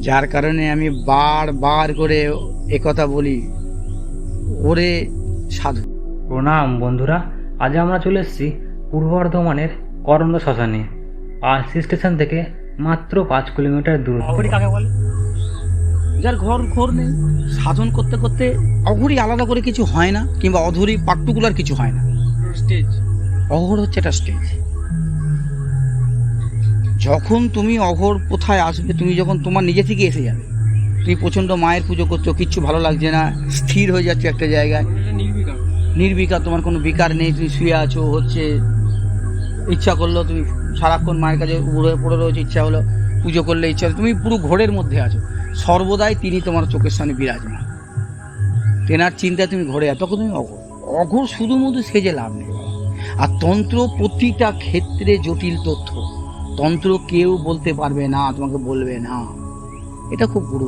যার কারণে আমি বারবার করে একথা বলি, ওরে সাধু। প্রণাম বন্ধুরা, আজ আমরা চলে এসেছি পূর্ব বর্ধমানের করন্দ শ্মশানে। আরসি স্টেশন থেকে মাত্র 5 কিলোমিটার দূর। অঘরি কাকে বলে? যার ঘর নেই, সাধন করতে করতে অঘরি আলাদা করে কিছু হয় না, কিংবা অধরি পার্টিকুলার কিছু হয় না। স্টেজ অঘর হচ্ছে একটা স্টেজ। যখন তুমি অঘর কোথায় আসবে, তুমি যখন তোমার নিজে থেকে এসে যাবে, তুমি প্রচণ্ড মায়ের পুজো করছো, কিচ্ছু ভালো লাগছে না, স্থির হয়ে যাচ্ছে একটা জায়গায়, নির্বিকার, তোমার কোনো বিকার নেই, তুমি শুয়ে আছো, হচ্ছে ইচ্ছা করলো তুমি সারাক্ষণ মায়ের কাছে পড়ে রয়েছে, ইচ্ছা হলো পুজো করলে, ইচ্ছা হলো, তুমি পুরো ঘোরের মধ্যে আছো, সর্বদাই তিনি তোমার চোখের সামনে বিরাজমান, তেনার চিন্তায় তুমি ঘোরে আছো, তখন তুমি অঘোর শুধুমাত্র সেজে লাভ নেই। আর তন্ত্র প্রতিটা ক্ষেত্রে জটিল তথ্য, তন্ত্র কেউ বলতে পারবে না, তোমাকে বলবে না, এটা খুব গুরু।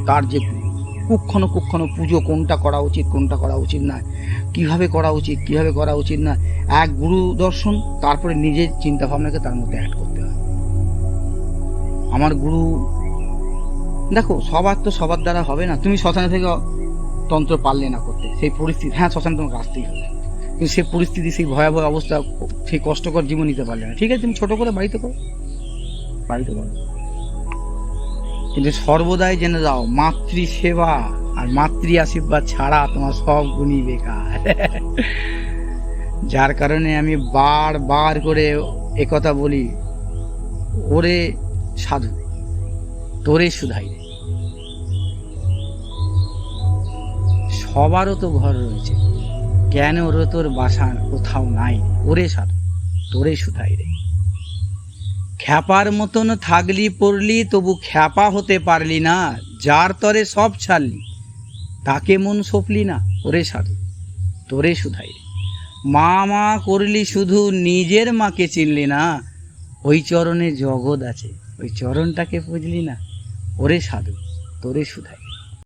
তার যে কুক্ষণো পুজো কোনটা করা উচিত, কোনটা করা উচিত না, কিভাবে করা উচিত, কিভাবে করা উচিত না, এক গুরু দর্শন, তারপরে নিজের চিন্তা ভাবনাকে তার মধ্যে অ্যাড করতে হয়। আমার গুরু, দেখো সবার তো সবার দ্বারা হবে না। তুমি শ্মশানে থেকে তন্ত্র পারলে না করতে, সেই পরিস্থিতি, হ্যাঁ শ্মশানে তোমাকে আসতেই হবে, কিন্তু সেই পরিস্থিতি, সেই ভয়াবহ অবস্থা, সেই কষ্টকর জীবন নিতে পারলে না, ঠিক আছে তুমি ছোট করে বাড়িতে করো, কিন্তু সর্বদাই জেনে যাও, মাতৃ সেবা আর মাতৃ আশীর্বাদ ছাড়া তোমার সব গুণই বেকার। যার কারণে আমি বারবার করে একথা বলি, ওরে সাধু, তোরে শুধাই রে। সবারও তো ঘর রয়েছে, কেন ওরে তোর বাসা কোথাও নাই? ওরে সাধু, তোরে শুধাই রে। খ্যাপার মতন থাকলি পড়লি, তবু খ্যাপা হতে পারলি না, যার তরে সব ছাড়লি তাকে মন সপলি না। ওরে সাধু, তোরে শুধাই রে। মা করলি শুধু, নিজের মাকে চিনলি না, ওই চরণে জগৎ আছে, ওই চরণটাকে বুঝলি না। ওরে সাধু, তোরে শুধাই।